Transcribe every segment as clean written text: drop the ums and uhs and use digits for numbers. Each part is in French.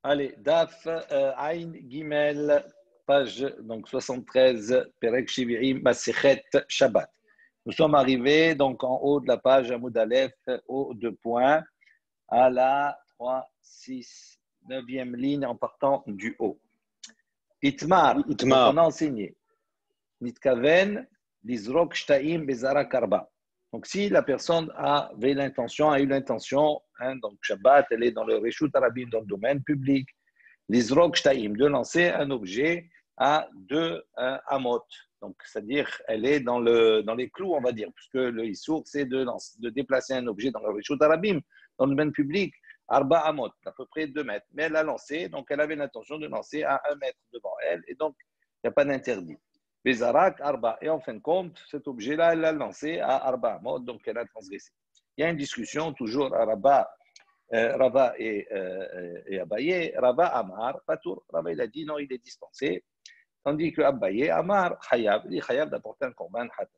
Allez, Daf Ain Gimel, page donc 73, Perek Shivirim, Masechet Shabbat. Nous sommes arrivés donc en haut de la page Amoud Aleph, aux deux points, à la 3, 6, 9e ligne en partant du haut. Itmar, donc on a enseigné. Nitkaven, Lizrok Shtaim Bezara Karba. Donc, si la personne a eu l'intention, donc Shabbat, elle est dans le Reshut Arabim, dans le domaine public, l'Izrok Shtaim, de lancer un objet à deux amot. Donc, c'est-à-dire, elle est dans les clous, on va dire, puisque le Issour, c'est de déplacer un objet dans le Reshut Arabim, dans le domaine public, Arba amot, à peu près 2 mètres. Mais elle l'a lancé, donc elle avait l'intention de lancer à 1 mètre devant elle, et donc, il n'y a pas d'interdit. Bezarak, Arba. Et en fin de compte, cet objet-là, elle l'a lancé à Arba Amot, donc elle a transgressé. Il y a une discussion toujours à Rava et Abaye. Rava Amar, Patour. Rava, il a dit non, il est dispensé. Tandis que Abaye, Amar, Hayab, il est Hayab d'apporter un korban hatat.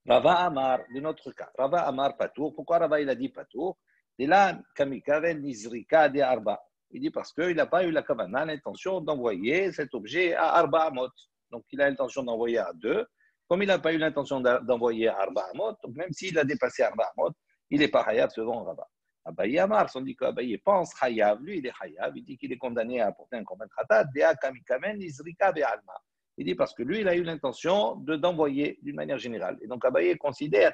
Rava Amar, de notre cas, Rava Amar, Patour. Pourquoi Rava, il a dit Patour? Et là, Kamikaven, Nizrika, de Arba. Il dit parce qu'il n'a pas eu la kavana, l'intention d'envoyer cet objet à Arba Amot. Donc, il a l'intention d'envoyer à 2. Comme il n'a pas eu l'intention d'envoyer à Arba Amot, donc même s'il a dépassé Arba Amot, il n'est pas Hayab selon Rava. Abaye Amar, on dit qu'Abaye pense Hayab, lui il est Hayab, il dit qu'il est condamné à apporter un korban khatat, Dea Kamikamen, Izrika Be'alma. Il dit parce que lui, il a eu l'intention d'envoyer d'une manière générale. Et donc, Abaye considère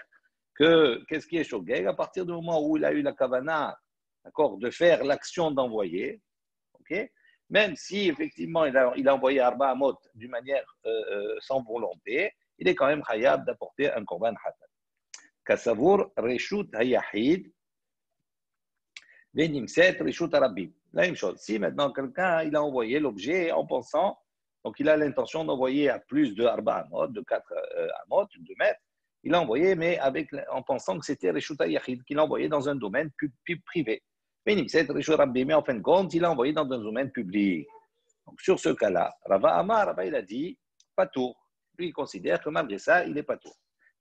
que qu'est-ce qui est shogeg à partir du moment où il a eu la kavana, d'accord, de faire l'action d'envoyer, ok, même si effectivement il a envoyé Arba Amot d'une manière sans volonté, il est quand même hayab d'apporter un korban hatat. Kasavour reshut hayahid venimset reshut arabim. La même chose. Si maintenant quelqu'un il a envoyé l'objet en pensant, donc il a l'intention d'envoyer à plus de Arba Amot, de 4 Amot, 2 mètres, il a envoyé, mais en pensant que c'était reshut hayahid, qu'il a envoyé dans un domaine privé. Mais en fin de compte, il a envoyé dans un domaine public. Donc, sur ce cas-là, Rava Amar, il a dit Patour. Lui, il considère que malgré ça, il est Patour.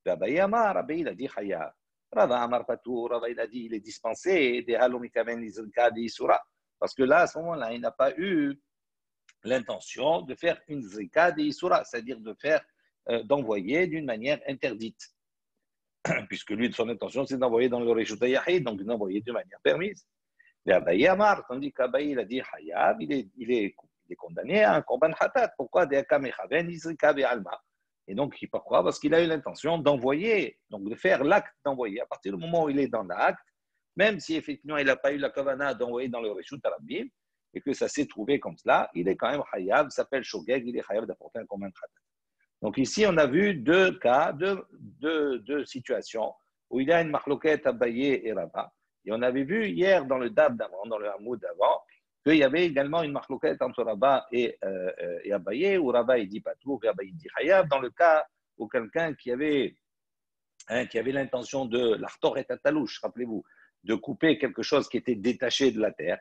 Abaye Amar, il a dit Hayab. Rava Amar Patour, Rava, il a dit il est dispensé des halomikaven izrika de Isura. Parce que là, à ce moment-là, il n'a pas eu l'intention de faire une zrika de Isura, c'est-à-dire d'envoyer d'une manière interdite. Puisque lui, son intention, c'est d'envoyer dans le Reshut Yahid, donc d'envoyer de manière permise. Et Abaye Amar, tandis qu'Abaye, il a dit Hayab, il est condamné à un korban hatat. Pourquoi? Et donc, pourquoi? Parce qu'il a eu l'intention d'envoyer, donc de faire l'acte d'envoyer. À partir du moment où il est dans l'acte, même si effectivement il n'a pas eu la kavana d'envoyer dans le Reshut Arabim, et que ça s'est trouvé comme cela, il est quand même Hayab, s'appelle Shogeg, il est Hayab d'apporter un korban hatat. Donc ici, on a vu 2 cas, deux situations, où il y a une marloquette Abaye et Rava. Et on avait vu hier dans le Dab d'avant, dans le Hamoud d'avant, qu'il y avait également une marloquette entre Rava et Abaye, où Rava il dit Patour et Abaye dit Hayab, dans le cas où quelqu'un qui avait l'intention de l'Artor et Talouche, rappelez-vous, de couper quelque chose qui était détaché de la terre,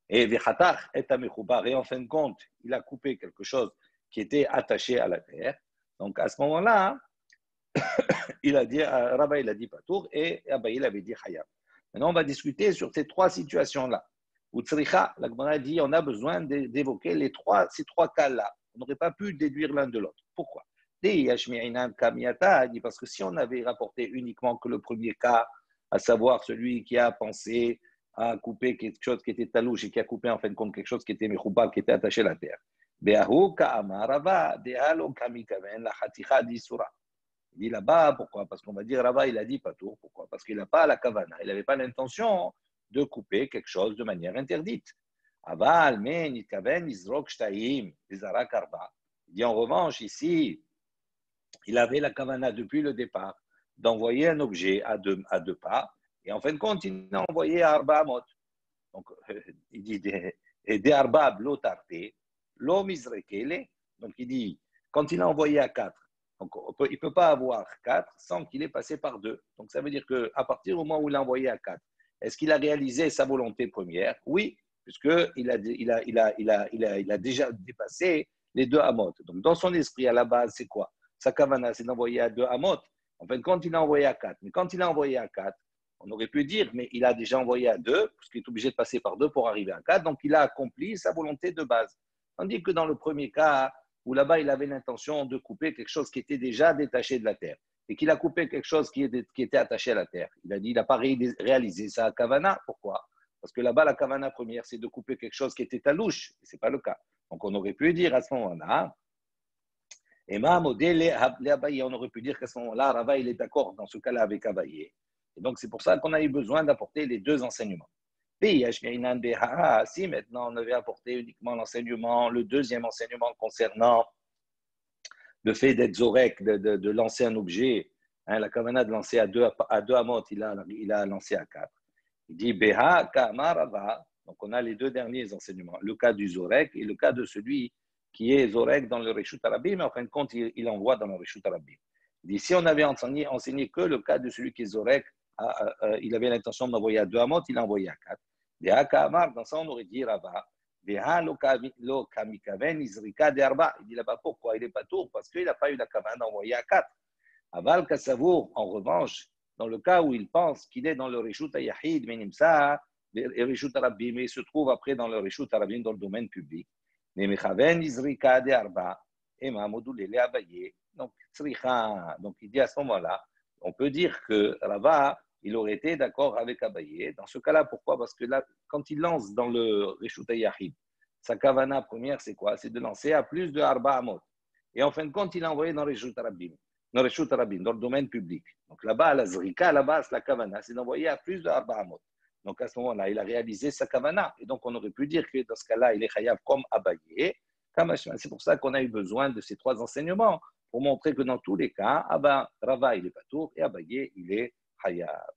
et Vechatar et Amechoubar, et en fin de compte, il a coupé quelque chose qui était attaché à la terre. Donc à ce moment-là, Rava il a dit Patour et Abaye il avait dit Hayab. Maintenant, on va discuter sur ces 3 situations-là. Utsricha, la Gemara dit, on a besoin d'évoquer ces trois cas-là. On n'aurait pas pu déduire l'un de l'autre. Pourquoi? Il dit parce que si on avait rapporté uniquement que le premier cas, à savoir celui qui a pensé à couper quelque chose qui était talouche et qui a coupé en fin de compte quelque chose qui était mechouba, qui était attaché à la terre. Be'ahu ka'amarava, de'alo kamikaven, la chaticha d'isura. Il dit là-bas, pourquoi? Parce qu'on va dire Rava, il a dit Patour. Pourquoi? Parce qu'il n'a pas la kavana. Il n'avait pas l'intention de couper quelque chose de manière interdite. Aval, men, nitkaven, izrok, shtaim, izarak, arba. Il dit en revanche, ici, il avait la kavana depuis le départ d'envoyer un objet à deux pas. Et en fin de compte, il a envoyé à Arba Amot. Donc, il dit des Arba blotarte, lo mizrekele. Donc, il dit, quand il a envoyé à 4, donc, il ne peut pas avoir 4 sans qu'il ait passé par 2. Donc, ça veut dire qu'à partir du moment où il a envoyé à 4, est-ce qu'il a réalisé sa volonté première? Oui, puisqu'il a déjà dépassé les 2 amot. Donc, dans son esprit, à la base, c'est quoi? Sa kavana, c'est d'envoyer à 2 amot. En fin de compte, il a envoyé à 4. Mais quand il a envoyé à 4, On aurait pu dire, mais il a déjà envoyé à 2, parce qu'il est obligé de passer par 2 pour arriver à 4, donc il a accompli sa volonté de base. Tandis que dans le premier cas, où là-bas il avait l'intention de couper quelque chose qui était déjà détaché de la terre, et qu'il a coupé quelque chose qui était attaché à la terre, il a dit, il n'a pas réalisé sa kavana. Pourquoi? Parce que là-bas, la kavana première, c'est de couper quelque chose qui était à louche, et ce n'est pas le cas. Donc on aurait pu dire à ce moment-là, et Abaye, on aurait pu dire qu'à ce moment-là, Rava, il est d'accord dans ce cas-là avec Abaye. Et donc, c'est pour ça qu'on a eu besoin d'apporter les 2 enseignements. Si maintenant on avait apporté uniquement l'enseignement, le deuxième enseignement concernant le fait d'être zorek, de lancer un objet, hein, la kavana de lancer à deux amot, il a lancé à 4. Il dit Beha Kama Rava. Donc on a les 2 derniers enseignements, le cas du zorek et le cas de celui qui est zorek dans le Reshut Arabim, mais en fin de compte, il envoie dans le Reshut Arabim. Il dit si on avait enseigné que le cas de celui qui est zorek, il avait l'intention d'envoyer à 2 amot, il a envoyé à 4. Beha Kama, dans ça on aurait dit Rava. Beha lo kamikaven izrika de arba. Il dit là-bas pourquoi il n'est pas tour? Parce qu'il n'a pas eu la kavana d'envoyer à 4. Aval Kassavour, en revanche, dans le cas où il pense qu'il est dans le Reshut Yahid, Menimsa, le Reshut Arabim, il se trouve après dans le Reshut Arabim dans le domaine public. Mais Mechaven Izrika de Arba, et Mahmoudou Lele Abaye. Donc, il dit à ce moment-là, on peut dire que Rava, il aurait été d'accord avec Abaye. Dans ce cas-là, pourquoi? Parce que là, quand il lance dans le Reshut Yahid, sa kavana première, c'est quoi? C'est de lancer à plus de Arba Amot. Et en fin de compte, il a envoyé dans le Reshut Arabim. Dans le Reshut Arabim, dans le domaine public. Donc là-bas, la Zrika, là-bas, la Kavana, c'est d'envoyer à plus de Arba Amot. Donc à ce moment-là, il a réalisé sa Kavana. Et donc on aurait pu dire que dans ce cas-là, il est Chayav comme Abaye. C'est pour ça qu'on a eu besoin de ces 3 enseignements pour montrer que dans tous les cas, Rava, il est Patour et Abaye, il est Chayav.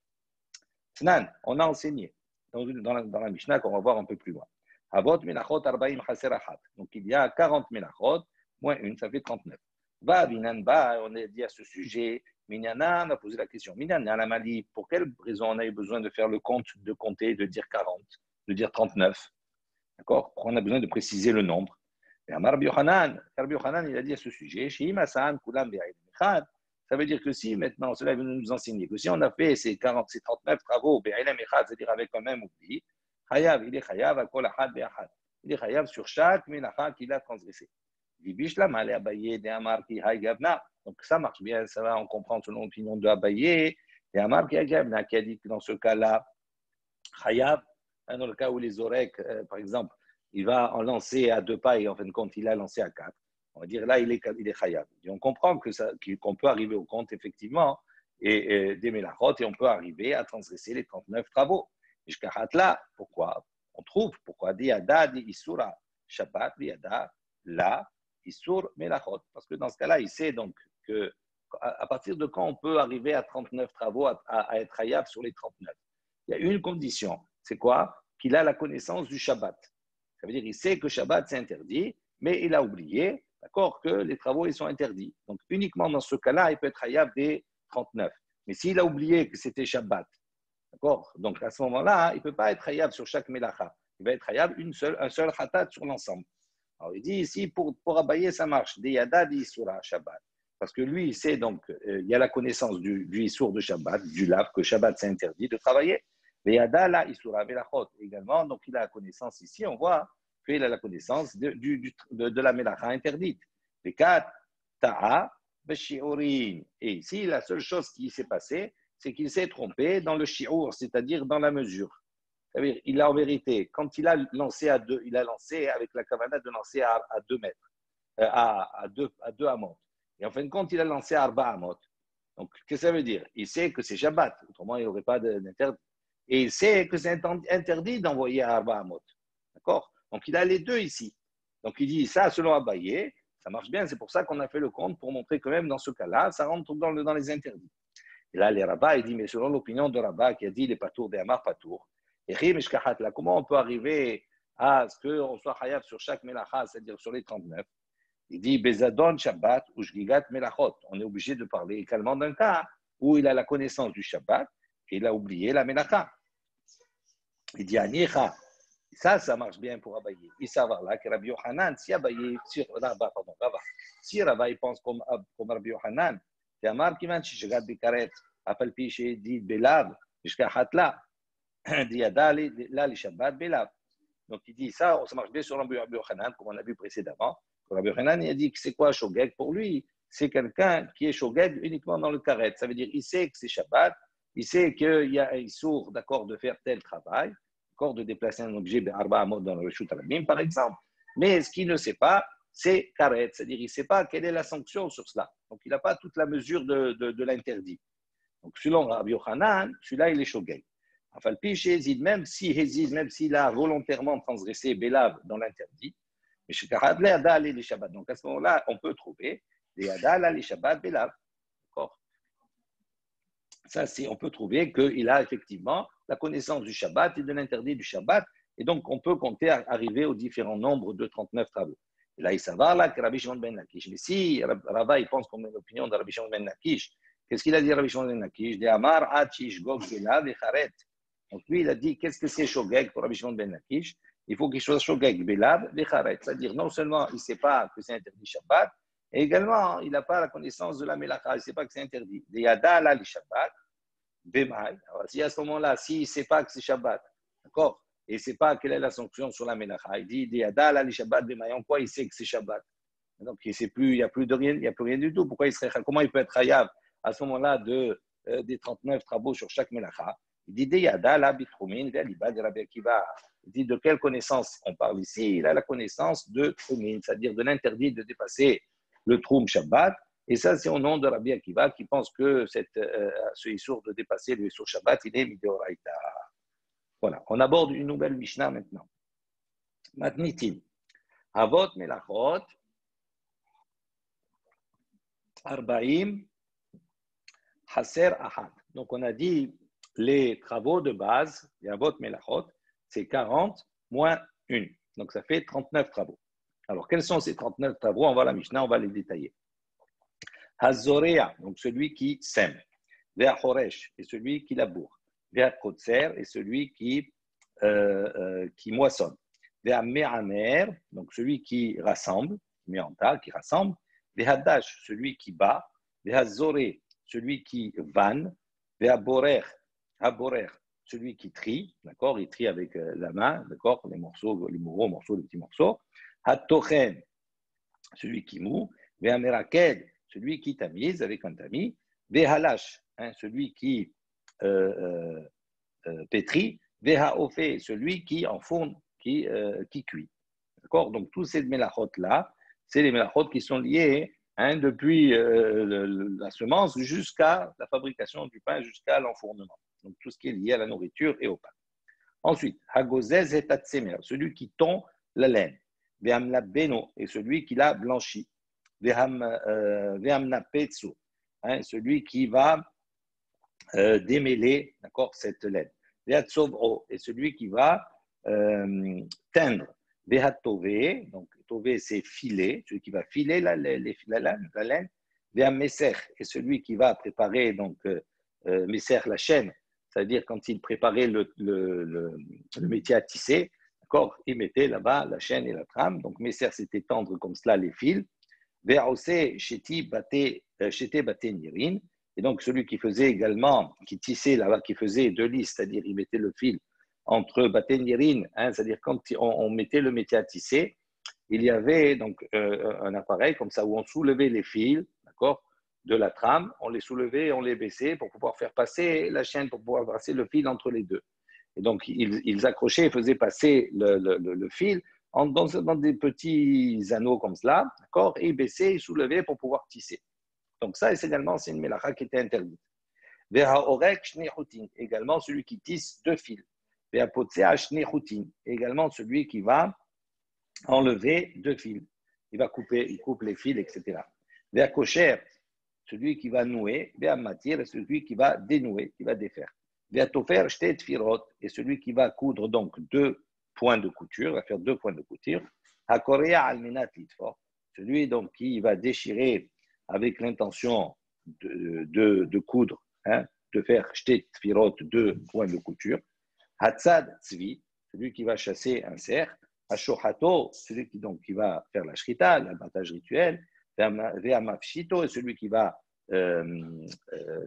Snan, on a enseigné dans la Mishnah qu'on va voir un peu plus loin. Avot Melachot Arbaim Chaserachat. Donc il y a 40 Melachot, moins une, ça fait 39. Va, Binanba, on a dit à ce sujet, Minyana, on a posé la question. Minyana, la Mali, pour quelle raison on a eu besoin de faire le compte, de compter, de dire 40, de dire 39? D'accord? On a besoin de préciser le nombre. Et Amar Yohanan, il a dit à ce sujet, Shimasan, Kulam, Be'aïm, ça veut dire que si maintenant, cela veut nous enseigner que si on a fait ces 39 travaux, c'est-à-dire avec un même oubli, Chayav, il est Chayav à Kol Ahad Be'ahad. Il est Chayav sur chaque Melacha qu'il a transgressé. Donc ça marche bien, ça va, on comprend selon l'opinion de Abaye. Et Amar qui a dit que dans ce cas-là, Chayav, dans le cas où les Orek, par exemple, il va en lancer à 2 pas et en fin de compte, il a lancé à 4. On va dire là, il est Chayav. Et on comprend qu'on peut arriver au compte, effectivement, et des Melachot, et on peut arriver à transgresser les 39 travaux. Jusqu'à là, pourquoi? On trouve, pourquoi? Diada, di Isura, Shabbat, Diada, là, Isur, Melachot. Parce que dans ce cas-là, il sait donc que à partir de quand on peut arriver à 39 travaux, à être Chayav sur les 39. Il y a une condition, c'est quoi? Qu'il a la connaissance du Shabbat. Ça veut dire qu'il sait que Shabbat c'est interdit, mais il a oublié, d'accord, que les travaux ils sont interdits. Donc uniquement dans ce cas-là, il peut être Hayav des 39. Mais s'il a oublié que c'était Shabbat, d'accord, donc à ce moment-là, il ne peut pas être Hayav sur chaque Melacha. Il va être Hayav un seul Khatat sur l'ensemble. Alors il dit ici, pour Abaye, ça marche. Des Yada, des Isura, Shabbat. Parce que lui, il sait donc, il y a la connaissance du Issour de Shabbat, du Lav, que Shabbat c'est interdit de travailler. Mais Yada, là, Isura, Velachot également, donc il a la connaissance ici, on voit qu'il a la connaissance de la Melacha interdite. Les 4, Ta'a, Beshi'urin. Et ici, la seule chose qui s'est passée, c'est qu'il s'est trompé dans le shi'ur, c'est-à-dire dans la mesure. C'est-à-dire, il a en vérité, quand il a lancé à 2, il a lancé avec la kavana de lancer à 2 mètres, à 2 amot. Et en fin de compte, il a lancé à Arba amot. Donc, qu'est-ce que ça veut dire? Il sait que c'est Shabbat, autrement il n'y aurait pas d'interdit. Et il sait que c'est interdit d'envoyer à Arba amot. D'accord? Donc, il a les 2 ici. Donc, il dit ça selon Abaye, ça marche bien, c'est pour ça qu'on a fait le compte, pour montrer que même dans ce cas-là, ça rentre dans les interdits. Et là, les rabbins, il dit, mais selon l'opinion de Rabbah qui a dit les patours des Amar patour, et là, comment on peut arriver à ce qu'on soit chayav sur chaque melacha, c'est-à-dire sur les 39? Il dit Bezadon Shabbat ou Shgigat Melachot. On est obligé de parler également d'un cas où il a la connaissance du Shabbat et il a oublié la melacha. Il dit Anicha. Ça marche bien pour Abaye. Il savoir là que Rabbi Yohanan, si Abaye, si Rava il pense comme Rabbi Yohanan, c'est Amar Kiman Shishgat Bikaret, Apalpi dit Belav, Mishkahatla, Diada la li Shabbat belav. Donc il dit ça marche bien sur Rabbi Yochanan, comme on a vu précédemment. Rabbi Yochanan, il a dit que c'est quoi Shogeg pour lui? C'est quelqu'un qui est Shogeg uniquement dans le karet. Ça veut dire il sait que c'est Shabbat, il sait qu'il y a un sourd, d'accord, de faire tel travail, d'accord, de déplacer un objet d'Arba Amot dans le Reshut Rabim, par exemple. Mais ce qu'il ne sait pas, c'est karet, c'est-à-dire il ne sait pas quelle est la sanction sur cela. Donc il n'a pas toute la mesure de l'interdit. Donc selon Rabbi Yochanan, celui-là il est Shogeg. Enfin, même s'il a volontairement transgressé Bélav dans l'interdit, donc à ce moment-là, on peut trouver les Adala, les Shabbat, Bélav. D'accord. Ça, on peut trouver qu'il a effectivement la connaissance du Shabbat et de l'interdit du Shabbat, et donc on peut compter arriver aux différents nombres de 39 travaux. Et là, il s'avère là que Rabbi Shimon ben Lakish. Mais si Rava, il pense qu'on a l'opinion de Rabbi Shimon ben Lakish, qu'est-ce qu'il a dit Rabbi Shimon ben Lakish? De Amar, Achish, Gog, Bélav et Charet. Donc lui, il a dit, qu'est-ce que c'est Shogeg pour Rabbi Shimon ben Lakish? Il faut qu'il soit Shogeg, Bélav, Vecharet. C'est-à-dire, non seulement il ne sait pas que c'est interdit Shabbat, et également, il n'a pas la connaissance de la Melacha, il ne sait pas que c'est interdit. De Yada, là, les Shabbat, Bemaï. Alors, si à ce moment-là, s'il ne sait pas que c'est Shabbat, d'accord, et il ne sait pas quelle est la sanction sur la Melacha, il dit, de Yada, là, les Shabbat, Bemaï. En quoi il sait que c'est Shabbat? Donc, il n'y a plus de rien, il n'y a plus rien du tout. Pourquoi comment il peut être Hayav à ce moment-là des 39 travaux sur chaque Melacha? Il dit, il dit de quelle connaissance on parle ici? Il a la connaissance de Trumin, c'est-à-dire de l'interdit de dépasser le Troum Shabbat. Et ça, c'est au nom de Rabbi Akiva qui pense que ce Issour de dépasser le Issour Shabbat, il est Midoraïta. Voilà, on aborde une nouvelle Mishnah maintenant. Matnitin. Avot Melachot, Arbaim, Haser Ahad. Donc on a dit les travaux de base, les Avot Melachot, c'est 40 moins 1. Donc ça fait 39 travaux. Alors quels sont ces 39 travaux? On va la Mishnah, on va les détailler. Hazorea, donc celui qui sème. Vea Horesh, et celui qui laboure. Vea Kotser, et celui qui moissonne. Vea Me'amer, donc celui qui rassemble, qui met en tas, qui rassemble. Vea Dash, celui qui bat. Vea Zoré, celui qui vanne. Vea Borer, celui qui trie, d'accord, il trie avec la main, d'accord, les morceaux, les gros morceaux, les petits morceaux. Hatochen, celui qui moue. Vea Meraked, celui qui tamise avec un tamis. Vehalash, celui qui pétrit. Vehaofé, celui qui enfourne, qui cuit. D'accord. Donc tous ces mélachot-là, c'est les mélachot qui sont liés depuis la semence jusqu'à la fabrication du pain, jusqu'à l'enfournement. Donc tout ce qui est lié à la nourriture et au pain. Ensuite, Hagozez et Tatsemer, celui qui tond la laine. Vehamla Beno, et celui qui l'a blanchi. Vehamna Petsu, celui qui va démêler, d'accord, cette laine. Vehatzovro, et celui qui va teindre. Vehatové, donc Tové c'est filer, celui qui va filer la laine. Vehameser, et celui qui va préparer, donc Meser la chaîne, c'est-à-dire quand il préparait le métier à tisser, d'accord, il mettait là-bas la chaîne et la trame. Donc Meser c'était tendre comme cela les fils. Vehaosé Sheti Bate Nirin, et donc celui qui faisait également, qui tissait là-bas, qui faisait deux listes, c'est-à-dire il mettait le fil entre Baténirin, c'est-à-dire quand on mettait le métier à tisser, il y avait donc un appareil comme ça où on soulevait les fils, d'accord, de la trame, on les soulevait, on les baissait pour pouvoir faire passer la chaîne, pour pouvoir passer le fil entre les deux. Et donc ils accrochaient et faisaient passer le fil dans des petits anneaux comme cela, d'accord, et ils baissaient, ils soulevaient pour pouvoir tisser. Donc ça, également, c'est une mélacha qui était interdite. Également celui qui tisse deux fils. Également celui qui va enlever deux fils. Il coupe les fils, etc. Celui qui va nouer. Celui qui va dénouer, qui va défaire. Et celui qui va coudre donc deux points de couture, va faire deux points de couture. Celui donc qui va déchirer avec l'intention de coudre, de faire shtet tfirot, deux points de couture. Hatzad tzvi, celui qui va chasser un cerf. Hashohato, celui qui va faire la shrita, l'abattage rituel. Ve'amafshito, celui qui va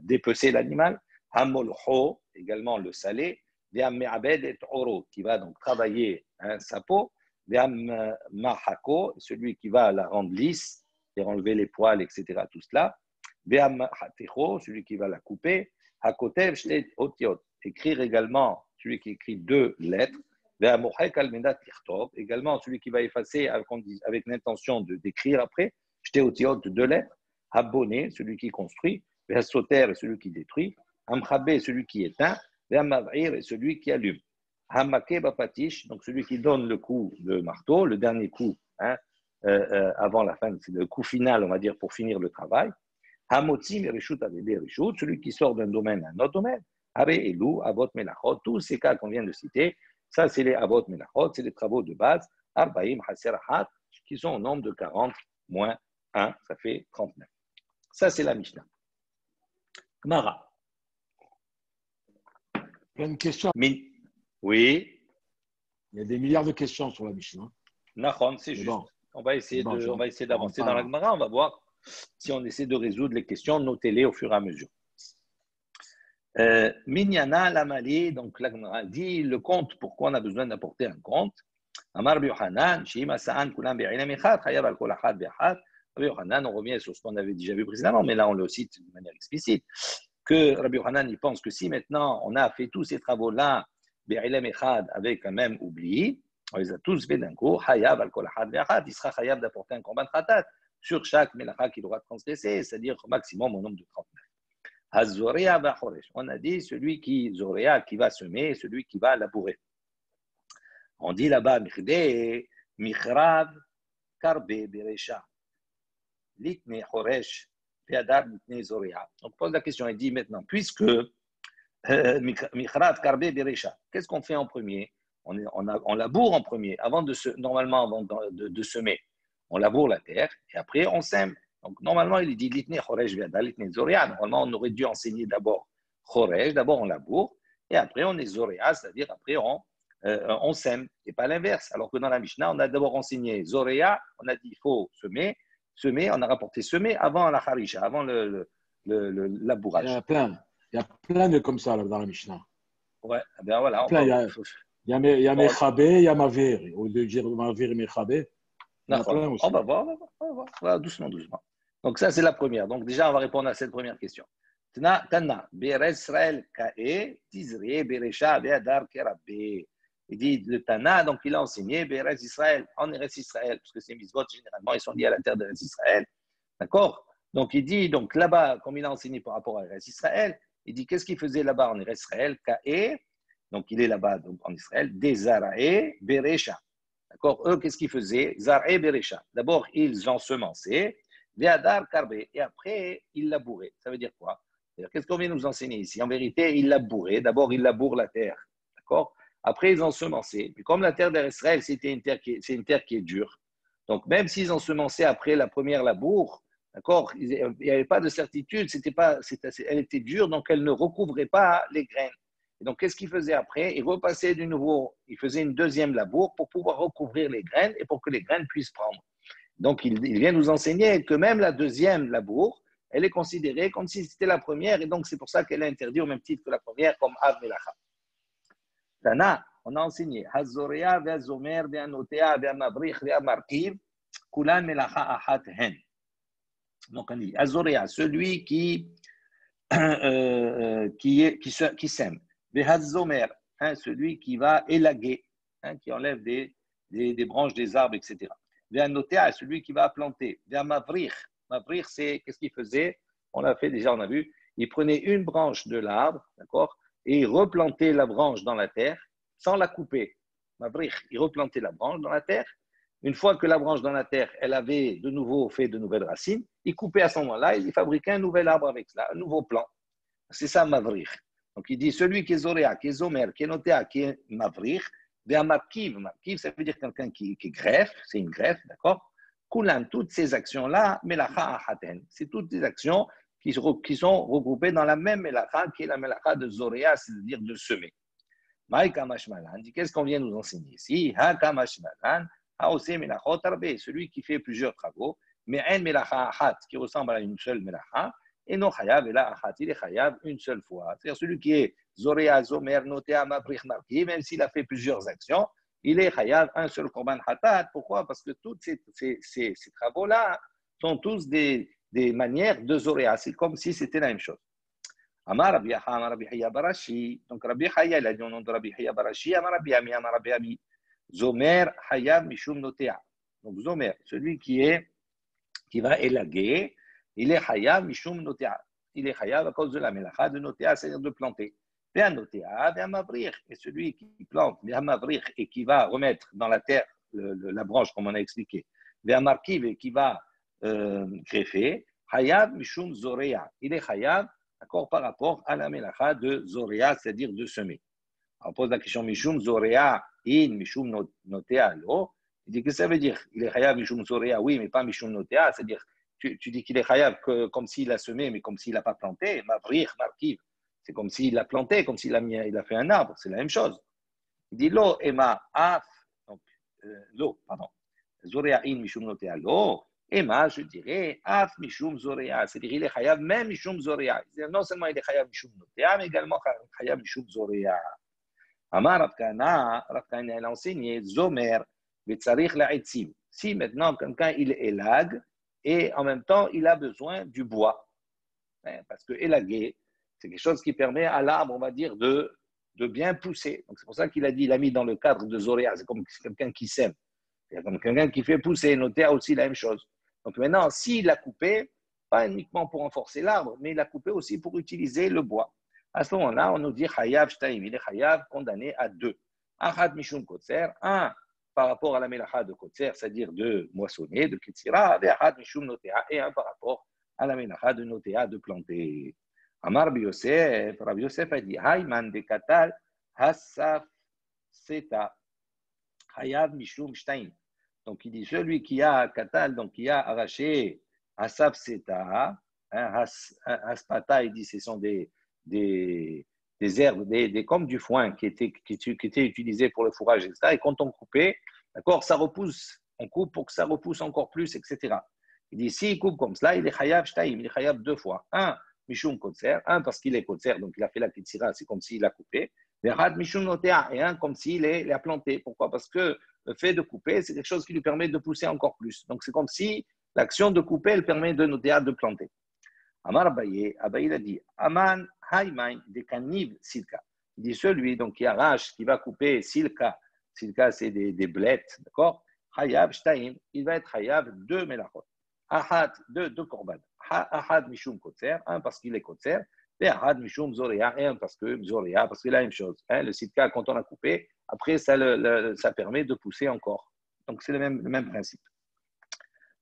dépecer l'animal. Hamolho, également le salé. Ve'am me'abed et oro, qui va donc travailler sa peau. Ve'am mahako, celui qui va la rendre lisse, et enlever les poils, etc. Tout cela. Ve'am hatecho, celui qui va la couper. Hakotev shtet otiot, écrire également, celui qui écrit 2 lettres. Ve'amochek almendat tirtov, également celui qui va effacer avec l'intention d'écrire après. Shtet otiot, 2 lettres. Habonné, celui qui construit. Ve'asoter, celui qui détruit. Hamchabé, celui qui éteint. Ve'amavir, celui qui allume. Hamake bapatish, donc celui qui donne le coup de marteau, le dernier coup, avant la fin, c'est le coup final, on va dire, pour finir le travail. Hamotzi merishut avede rishut, celui qui sort d'un domaine à un autre domaine. Hare elou, avot melachot, tous ces cas qu'on vient de citer, ça c'est les avot melachot, c'est les travaux de base. Arbaim haserahat, qui sont au nombre de 40 moins 1, ça fait 39. Ça c'est la Mishnah. Gemara. Il y a une question. Oui. Il y a des milliards de questions sur la Mishnah. Nahon, c'est juste. Bon. On va essayer d'avancer dans la Gemara. On va voir si on essaie de résoudre les questions. Notez-les au fur et à mesure. Minyana lamali, donc la Gemara dit le compte. Pourquoi on a besoin d'apporter un compte? Amar Yohanan, Shima Sa'an Kulam Be'ilem Echad, Chayav al Kol Achad Be'achad. Yohanan, on revient sur ce qu'on avait déjà vu précédemment, mais là on le cite de manière explicite. Que Rabbi Yohanan, il pense que si maintenant on a fait tous ces travaux-là, Be'ilem Echad, avec un même oubli, on les a tous fait d'un coup, Hayav al Kol Achad Be'achad, il sera Hayav d'apporter un korban khatat sur chaque melacha qu'il aura transgressé, c'est-à-dire au maximum au nombre de 39. Hazorea Bachoresh, on a dit celui qui Zorea, qui va semer, celui qui va labourer. On dit là-bas, Michde, Michrav, Karbe, Beresha, Litne Choresh, Peadar, Litne Zorea. On pose la question, il dit maintenant, puisque Michrav, Karbe, Beresha, qu'est-ce qu'on fait en premier? On laboure en premier, normalement avant de semer. On laboure la terre et après on sème. Donc normalement, il dit Litne Choresh, Peadar, Litne Zorea. Normalement, on aurait dû enseigner d'abord Choresh, d'abord on laboure et après on est Zorea, c'est-à-dire après on sème, et pas l'inverse. Alors que dans la Mishnah, on a d'abord enseigné Zorea, on a dit il faut semer, on a rapporté semer avant la Harisha, avant le labourage. Il y a plein de comme ça là, dans la Mishnah. Ouais, ben voilà. Il y a Mechabé, il y a Mavir. Au lieu de dire Mavir et Mechabé, il y en a plein aussi. On va voir. Voilà, doucement. Donc ça, c'est la première. Donc déjà, on va répondre à cette première question. Tana, Be'er Israël Ka'e, Tizri, Beresha, Be'adar Kerabbe. Il dit le Tana, donc il a enseigné Be'eretz Israël, en Eretz Israël, parce que ces mitzvot, généralement, ils sont liés à la terre d'Eretz Israël. D'accord? Donc il dit, donc là-bas, comme il a enseigné par rapport à Eretz Israël, il dit qu'est-ce qu'il faisait là-bas en Eretz Israël? Ka'e, donc il est là-bas donc, en Israël, des Zarae, Beresha. D'accord? Eux, qu'est-ce qu'ils faisaient? Zarae, Beresha. D'abord, ils ensemençaient, Ve'adar Karbe, et après, ils labouraient. Ça veut dire quoi? Qu'est-ce qu'on vient nous enseigner ici? En vérité, ils labouraient. D'abord, ils labourent la terre. D'accord? Après, ils ensemençaient. Puis comme la terre d'Israël, c'est une terre qui est dure. Donc, même s'ils ensemençaient après la première labour, d'accord, il n'y avait pas de certitude, elle était dure, donc elle ne recouvrait pas les graines. Et donc, qu'est-ce qu'ils faisaient après? Ils repassaient de nouveau, ils faisaient une deuxième labour pour pouvoir recouvrir les graines et pour que les graines puissent prendre. Donc, il vient nous enseigner que même la deuxième labour, elle est considérée comme si c'était la première, et donc c'est pour ça qu'elle est interdite au même titre que la première, comme Av Melacha. Tana, on a enseigné Hazorea, Ve'azomer, Ve'anotea, Ve'amabrich, Ve'amarkiv, Kulan Melacha Ahat Hen. Donc on dit Hazorea, celui qui sème. Ve'azomer, celui qui va élaguer, qui enlève des branches des arbres, etc. Ve'anotea, celui qui va planter. Ve'amabrich, mabrich, c'est qu'est-ce qu'il faisait? On l'a fait déjà, on a vu. Il prenait une branche de l'arbre, d'accord? Et il replantait la branche dans la terre sans la couper. Il replantait la branche dans la terre. Une fois que la branche dans la terre, elle avait de nouveau fait de nouvelles racines, il coupait à ce moment-là, il fabriquait un nouvel arbre avec cela, un nouveau plant. C'est ça, mavrich. Donc il dit, celui qui est zoréa, qui est zomer, qui est notéa, qui est mavrich, markiv, ça veut dire quelqu'un qui greffe, c'est une greffe, d'accord? Kulan, toutes ces actions-là, melacha ahaten, c'est toutes des actions qui sont regroupés dans la même melacha, qui est la melacha de Zoréa, c'est-à-dire de semer. Maïka Mashmalan dit qu'est-ce qu'on vient nous enseigner ici? Haka Mashmalan, Haose Melachot Arbe, celui qui fait plusieurs travaux, mais un melacha ahat, qui ressemble à une seule melacha, Et non chayav, et là, achat, il est chayav une seule fois. C'est-à-dire celui qui est zorea, zomer, notea, mabrich, marki, même s'il a fait plusieurs actions, il est chayav un seul korban hatat. Pourquoi? Parce que tous ces travaux-là sont tous des manières de zorea. C'est comme si c'était la même chose. Amar Rabbi Yaha, Amar Rabbi Hiya Barashi. Donc Rabbi Hiya, il a dit au nom de Rabbi Hiya Barashi, Amar Rabbi Ami, Amar Rabbi Ami. Zomer Hayab Mishum Notea. Donc Zomer, celui qui va élaguer, il est Hayab Mishum Notea. Il est Hayab à cause de la melacha de Notea, c'est-à-dire de planter. Bien Notea, bien Mavrir. Et celui qui plante, bien Mavrir, et qui va remettre dans la terre la branche, comme on a expliqué, bien Markiv, et qui va greffer, Hayab Mishum Zorea. Il est Hayab d'accord, par rapport à la melacha de Zorea, c'est-à-dire de semer. On pose la question Mishum Zorea in Mishum Notea lo. Il dit que ça veut dire il est chayav Mishum Zorea, oui, mais pas Mishum Notea, c'est-à-dire tu dis qu'il est chayav comme s'il a semé, mais comme s'il n'a pas planté. Mavrir, Markiv, c'est comme s'il a planté, comme s'il a fait un arbre, c'est la même chose. Il dit lo, Ema, Af, donc lo, pardon, Zorea in Mishum Notea lo. Et moi, je dirais, Af Mishum Zorea, c'est-à-dire il est chayav même Mishum Zorea. Non seulement il est chayav Mishum Notea, mais également chayav Mishum Zorea. Amar Rav Kahana, il a enseigné Zomer, Vetzarich La'itzim. Si maintenant quelqu'un il élague et en même temps il a besoin du bois, parce que élaguer, c'est quelque chose qui permet à l'arbre, on va dire, de bien pousser. Donc c'est pour ça qu'il a dit, il a mis dans le cadre de Zorea, c'est comme quelqu'un qui sème. C'est comme quelqu'un qui fait pousser, Notea aussi la même chose. Donc maintenant, s'il l'a coupé, pas uniquement pour renforcer l'arbre, mais il l'a coupé aussi pour utiliser le bois. À ce moment-là, on nous dit Chayav Shtaim, il est Chayav condamné à deux. Achad Mishum Kotser, un par rapport à la melacha de Kotser, c'est-à-dire de moissonner, de Kitsira, et Achad Mishum Notea, et un par rapport à la melacha de Notea, de planter. Amar Rabbi Yosef a dit Hayman de Katal Hassaf Seta. Hayav Mishum Shtaim. Donc il dit celui qui a Katal, donc qui a arraché Asaf Seta, Haspata, il dit ce sont des herbes, comme du foin qui étaient utilisés pour le fourrage, etc. Et quand on coupait, d'accord, ça repousse. On coupe pour que ça repousse encore plus, etc. Il dit s'il coupe comme cela, il est Hayav Shtaim, il est Hayav deux fois. Un, Mishum Kotser, un parce qu'il est Kotser, donc il a fait la Kitsira, c'est comme s'il a coupé. Et un comme s'il l'a planté. Pourquoi? Parce que le fait de couper, c'est quelque chose qui lui permet de pousser encore plus. Donc c'est comme si l'action de couper, elle permet de Notea de planter. Amar Abaye, Abaye a dit Aman Haymain de Kaniv Silka. Il dit celui donc, qui arrache, qui va couper Silka. Silka, c'est des blettes, d'accord? Hayav Shtaim, il va être Hayav deux melachot. Ahad, deux korban. Ahad Mishum Kotser, un parce qu'il est Kotser. Et Ahad Mishum Zorea, et un parce que Zorea, parce que c'est la même chose. Le Silka, quand on a coupé, après, ça permet de pousser encore. Donc, c'est le même principe.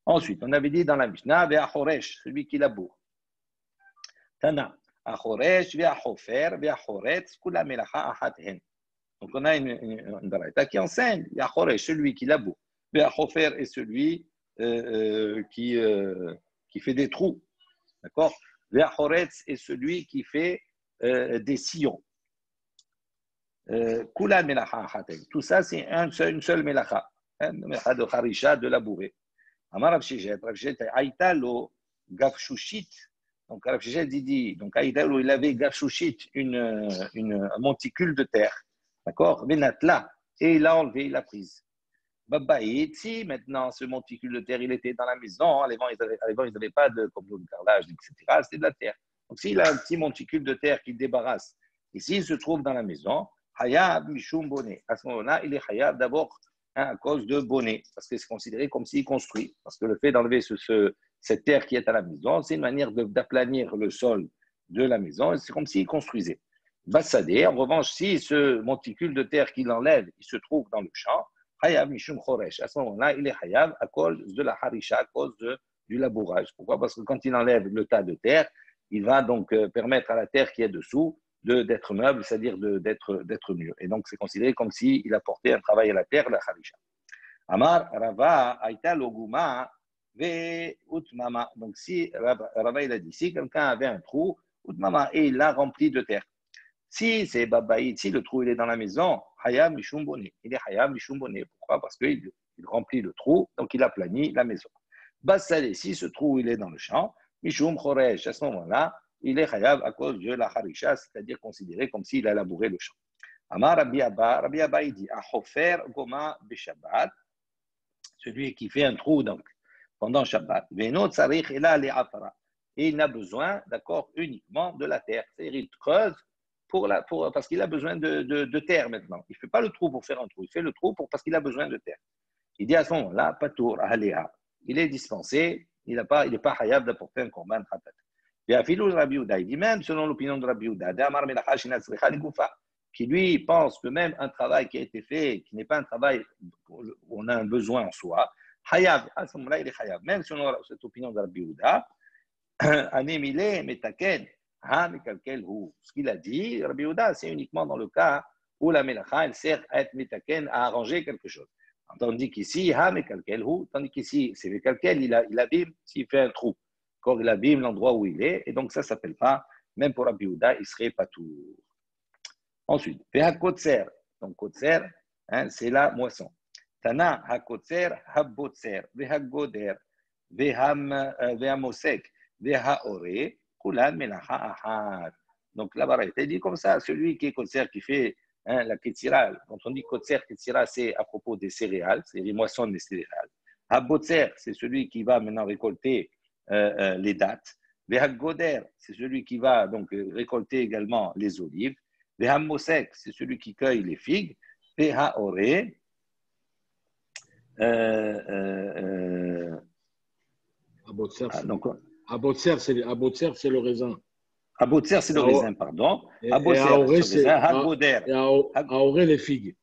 Ensuite, on avait dit dans la Mishnah, Ve'achoresh, celui qui laboure. Tana, Achoresh, Ve'achofer, Ve'achoretz, Kula Melacha Achat Hen. Donc, on a une baraita qui enseigne, Ve'achoresh, celui qui laboure. Ve'achofer est celui qui fait des trous. D'accord? Ve'achoretz est celui qui fait des sillons. Kula Melacha Achat Hen. Tout ça, c'est une seule Melacha. Une Melacha de Harisha, de labourer. Amar Rav Shechet, Aïta lo gafshushit. Donc Rav Shechet dit, donc Aïta lo, il avait gafshushit, un monticule de terre, d'accord, Venatla, et il a enlevé, il a prise. Babaït, si maintenant ce monticule de terre, il était dans la maison, avant ils n'avaient pas de carrelage, etc., c'était de la terre. Donc s'il a un petit monticule de terre qu'il débarrasse, et s'il se trouve dans la maison, Hayab Mishum Boné, à ce moment-là, il est Hayab d'abord à cause de bonnet, parce que c'est considéré comme s'il construit. Parce que le fait d'enlever cette terre qui est à la maison, c'est une manière d'aplanir le sol de la maison, c'est comme s'il construisait. Bassadé, en revanche, si ce monticule de terre qu'il enlève, il se trouve dans le champ, Hayab Mishum Choresh. À ce moment-là, il est Hayab à cause de la Harisha, à cause du labourage. Pourquoi? Parce que quand il enlève le tas de terre, il va donc permettre à la terre qui est dessous d'être meuble, c'est-à-dire d'être mieux. Et donc, c'est considéré comme s'il apportait un travail à la terre, la Harisha. Amar Rava Aïta Loguma Ve Utmama. Donc, si Rava il a dit, si quelqu'un avait un trou, Utmama, et il l'a rempli de terre. Si c'est Babaïd, si le trou il est dans la maison, Hayam Mishum Boné. Il est Hayam Mishum Boné. Pourquoi? Parce qu'il remplit le trou, donc il aplanit la maison. Bassalé, si ce trou il est dans le champ, Mishum Choresh, à ce moment-là, il est chayav à cause de la harisha, c'est-à-dire considéré comme s'il a labouré le champ. Amar Rabbi Abba, il dit, Ahofer Goma Beshabbat, celui qui fait un trou donc, pendant Shabbat, Veno Tsarich Ela Le Afara, et il n'a besoin, d'accord, uniquement de la terre. C'est-à-dire, il creuse parce qu'il a besoin de terre maintenant. Il ne fait pas le trou pour faire un trou, il fait le trou parce qu'il a besoin de terre. Il dit à ce moment-là, Patour, Aléa, il est dispensé, il n'est pas hayab d'apporter un korban khatat. Et Afilou Rabbi Uda, il dit même selon l'opinion de Rabbi Uda, qui lui pense que même un travail qui a été fait, qui n'est pas un travail où on a un besoin en soi, hayab, à ce moment-là, il est hayab. Même selon cette opinion de Rabbi Uda, Anémilé, Metaken, ce qu'il a dit, Rabbi Uda, c'est uniquement dans le cas où la melacha, elle sert à être metaken, à arranger quelque chose. Tandis qu'ici, tandis qu'ici, c'est Mekalkel, il abîme s'il fait un trou. Quand il abîme l'endroit où il est, et donc ça ne s'appelle pas, même pour Rabbi Uda, il serait pas tout. Ensuite, Kotser, donc Kotser, c'est la moisson. Tana hakotser, habotser, vehagoder, vehamosek, vehaore, kulan melacha ahad. Donc la barre est dit comme ça, celui qui est Kotser, qui fait la Ketzira, quand on dit Kotser, Ketzira, c'est à propos des céréales, c'est les moissons des céréales. Habotser, c'est celui qui va maintenant récolter les dattes. Vehagoder, c'est celui qui va donc récolter également les olives. Vehamosek, c'est celui qui cueille les figues. Vehaore, Abotser, c'est le raisin. Abotser, c'est le raisin, pardon. Abotser, c'est Hagoder. Aoré, les figues.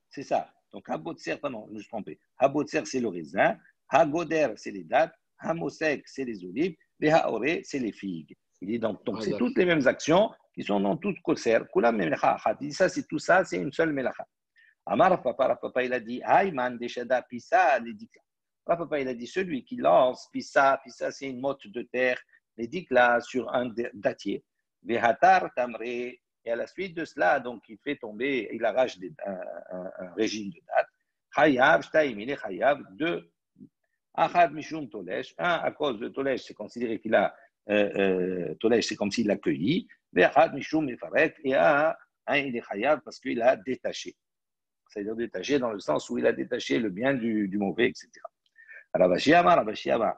C'est ça. Donc, Habotser, pardon, je me suis trompé. Habotser, c'est le raisin. Hagoder, c'est les dattes. Hamosek, c'est les olives. Et Haoré, c'est les figues. Il dit donc c'est toutes les mêmes actions qui sont dans toutes Kotser. Kula melacha. Il dit ça, c'est tout ça, c'est une seule melacha. Amar Papa, il a dit Hayman Deshada Pisa, les dikla. Papa, il a dit celui qui lance Pisa, c'est une motte de terre, les dikla sur un dattier. Vehatar Tamre. Et à la suite de cela, donc, il fait tomber, il arrache un régime de date. Chayav, Shtaim, il est Chayav, 2. Achad Mishum Tolesh, 1 à cause de Tolesh, c'est considéré qu'il a, Tolesh, c'est comme s'il l'a cueilli. Achad Mishum Mefarek, et 1, il est Chayav parce qu'il a détaché. C'est-à-dire détaché dans le sens où il a détaché le bien du mauvais, etc. Ravashi Amar,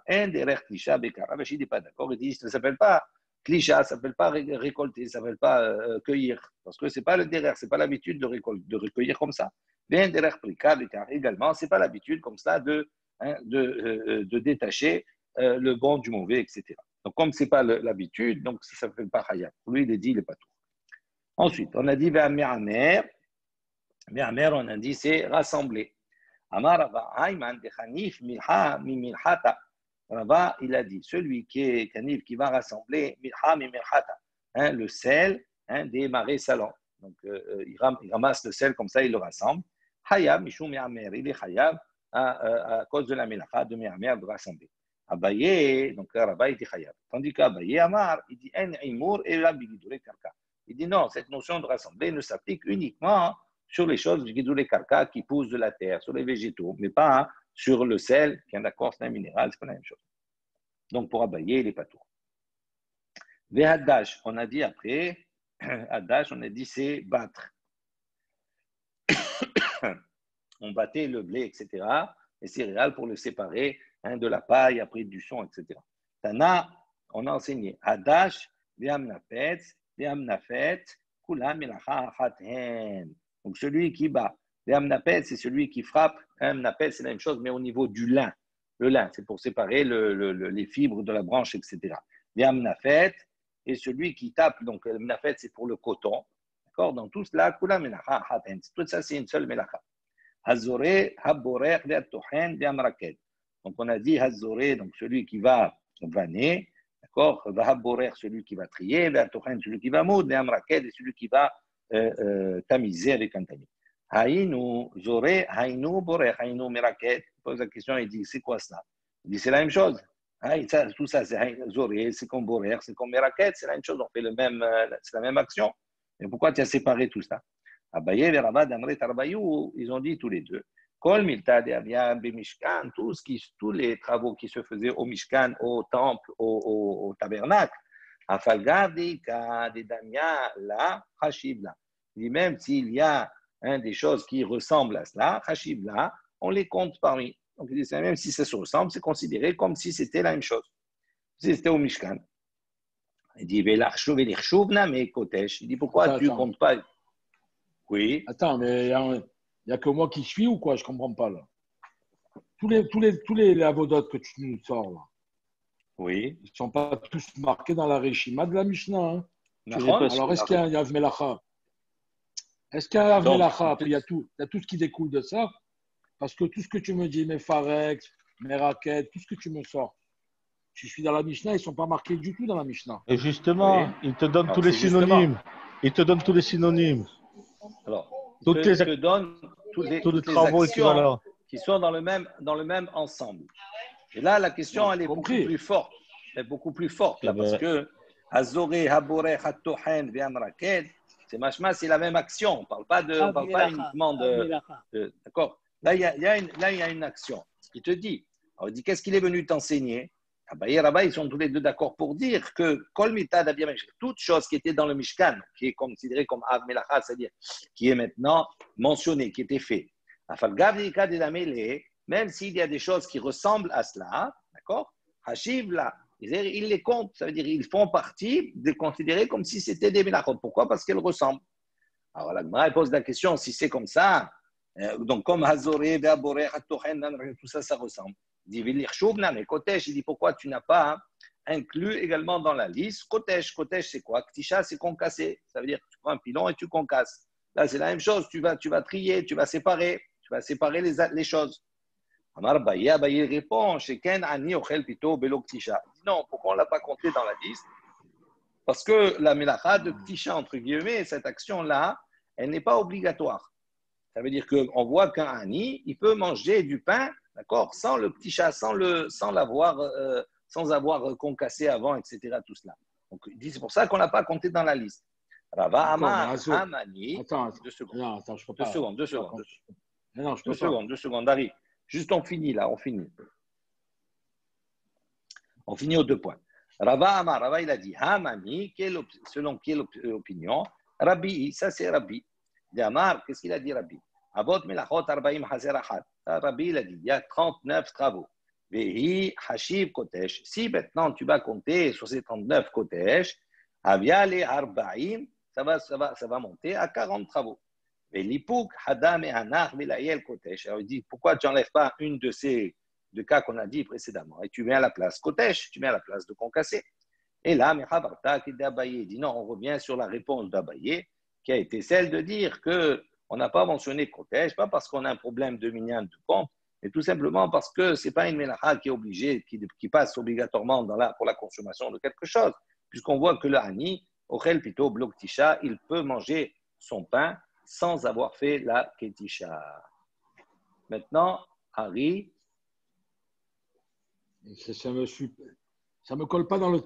un derech Klisha Bekar. Ravashi n'est pas d'accord, il dit, ça ne s'appelle pas Klisha, ça ne s'appelle pas récolter, ça ne s'appelle pas cueillir, parce que ce n'est pas le derech, ce n'est pas l'habitude de recueillir comme ça. Un derech Prika Bekar également, ce n'est pas l'habitude comme ça de détacher le bon du mauvais, etc. Donc, comme ce n'est pas l'habitude, donc ça ne s'appelle pas Hayab. Pour lui, il est dit, il n'est pas tout. Ensuite, on a dit Me'amer, on a dit c'est rassembler. Amar Rava Ayman de Hanif Milha Mimilhata. Rava, il a dit celui qui est Kanif qui va rassembler Milha Mimilhata, le sel des marais salants. Donc il ramasse le sel comme ça, il le rassemble. Hayab Mishum Me'amer, il est Hayab à cause de la Milha de Me'amer de rassembler. Abaye, donc Rava il dit Hayab. Tandis qu'Abaye Amar, il dit En Imour et la Bigidure Karka. Il dit non, cette notion de rassembler ne s'applique uniquement sur les choses du guidou les carcas qui poussent de la terre, sur les végétaux, mais pas sur le sel, qui est d'accord, c'est un minéral, c'est pas la même chose. Donc pour abayer, il n'est pas tout. Vehadash, on a dit après, Hadash, on a dit c'est battre. On battait le blé, etc., les céréales pour le séparer de la paille, après du son, etc. Tana, on a enseigné Hadash, Vehamnafet, Vehamnafet, Kula Melacha Achaten. Donc, celui qui bat. L'amnapet, c'est celui qui frappe. L'amnapet, c'est la même chose, mais au niveau du lin. Le lin, c'est pour séparer les fibres de la branche, etc. L'amnapet est celui qui tape. Donc, l'amnapet, c'est pour le coton. D'accord? Dans tout cela, kula melacha haten. Tout ça, c'est une seule melacha. Hazoré, haborer, ve'atochen, ve'amraket. Donc, on a dit hazoré, donc celui qui va vanner. D'accord? Haborer, celui qui va trier. Ve'atochen, celui qui va moudre. Ve'amraket, et celui qui va tamisé avec un tamis. Haïnou, Zoré, Haïnou, Boré, Haïnou, Miraket. Il pose la question, il dit, c'est quoi ça? Il dit, c'est la même chose. Tout ça, c'est Zoré, c'est comme Boré, c'est comme Miraket, c'est la même chose, on fait c'est la même action. Mais pourquoi tu as séparé tout ça? Abaye et Ravad, Amret, Arbayou, ils ont dit tous les deux. Kol milta de avia b'mishkan, tous les travaux qui se faisaient au Mishkan, au temple, au tabernacle, afalgadika de damia la chashivla. Même s'il y a des choses qui ressemblent à cela, chashivla, on les compte parmi. Donc, il dit, même si ça se ressemble, c'est considéré comme si c'était la même chose. Si c'était au Mishkan. Il dit, mais kotesh. Il dit, pourquoi tu ne comptes pas? Oui. Attends, mais il n'y a que moi qui suis ou quoi? Je ne comprends pas là. Tous les avodotes que tu nous sors là, oui. Ils ne sont pas tous marqués dans la Reshima de la Mishnah. Hein. Alors, est-ce qu'il y a un Yav Melacha? Est-ce qu'il y a un Yav Melacha? Après, il y a tout ce qui découle de ça. Parce que tout ce que tu me dis, mes Farex, mes raquettes, tout ce que tu me sors, je suis dans la Mishnah, ils ne sont pas marqués du tout dans la Mishnah. Et justement, oui. Il te donne tous les synonymes. Il te donne tous les synonymes. Alors, il te donne tous les travaux actions qui sont dans le même ensemble. Et là, la question, elle est beaucoup plus forte. Elle est beaucoup plus forte, là, parce que Hazoré, Haboré, Hatohen, Viamraket, c'est machma, c'est la même action. On ne parle pas uniquement de. D'accord. Là, il y a une action. Ce qu'il te dit. Alors, il dit, qu'est-ce qu'il est venu t'enseigner? Abaye et Rabba, ils sont tous les deux d'accord pour dire que Kol Mitad Abiyamech, toute chose qui était dans le Mishkan, qui est considérée comme Av Melacha, c'est-à-dire qui est maintenant mentionnée, qui était fait. Même s'il y a des choses qui ressemblent à cela, d'accord? Hashiv là, ils les comptent, ça veut dire ils font partie de considérer comme si c'était des Melachot. Pourquoi? Parce qu'elles ressemblent. Alors la Gemara pose la question, si c'est comme ça, donc comme Hazoré, Beaboré, Hatochen, tout ça, ça ressemble. Il dit, mais Kotesh, il dit, pourquoi tu n'as pas inclus également dans la liste Kotesh? Kotesh, c'est quoi? Ktisha, c'est concasser. Ça veut dire que tu prends un pilon et tu concasses. Là, c'est la même chose. Tu vas trier, tu vas séparer les choses. Amar Baye répond, Sheken Ani Ochel Pito Belo Ktisha. Non, pourquoi on ne l'a pas compté dans la liste? Parce que la Melacha de Ktisha, entre guillemets, cette action-là, elle n'est pas obligatoire. Ça veut dire qu'on voit qu'un Ani, il peut manger du pain, d'accord, sans le petit chat, sans avoir concassé avant, etc. Tout cela. Donc, il dit, c'est pour ça qu'on ne l'a pas compté dans la liste. Rava Amar, Amani. Attends, 2 secondes. Non, attends, je peux pas. 2 secondes. Non, je peux 2 secondes, Harry. Juste, on finit là, on finit. On finit aux 2 points. Rava Amar, Rava, il a dit, Amani, selon quelle opinion? Rabbi, ça c'est Rabbi. Amar, qu'est-ce qu'il a dit, Rabbi? Avot melachot 40 hazer achat. Rabbi, il a dit, il y a 39 travaux. Vehi hashiv kotesh. Si maintenant tu vas compter sur ces 39 kotesh, avia le arbaim, ça va monter à 40 travaux. Velipuk hadam et hanach velayel kotesh. Alors il dit, pourquoi tu n'enlèves pas une de ces 2 cas qu'on a dit précédemment et tu mets à la place kotesh, tu mets à la place de concassé. Et là, Mechabarta qui d'Abaye dit non, on revient sur la réponse d'Abaye qui a été celle de dire qu'on n'a pas mentionné Kotesh, pas parce qu'on a un problème de minyan de compte, mais tout simplement parce que ce n'est pas une mélacha qui est obligée, qui passe obligatoirement pour la consommation de quelque chose, puisqu'on voit que le Hani, Ochel Pito Blok Tisha, il peut manger son pain sans avoir fait la Ketisha. Maintenant, Harry. Ça me colle pas dans le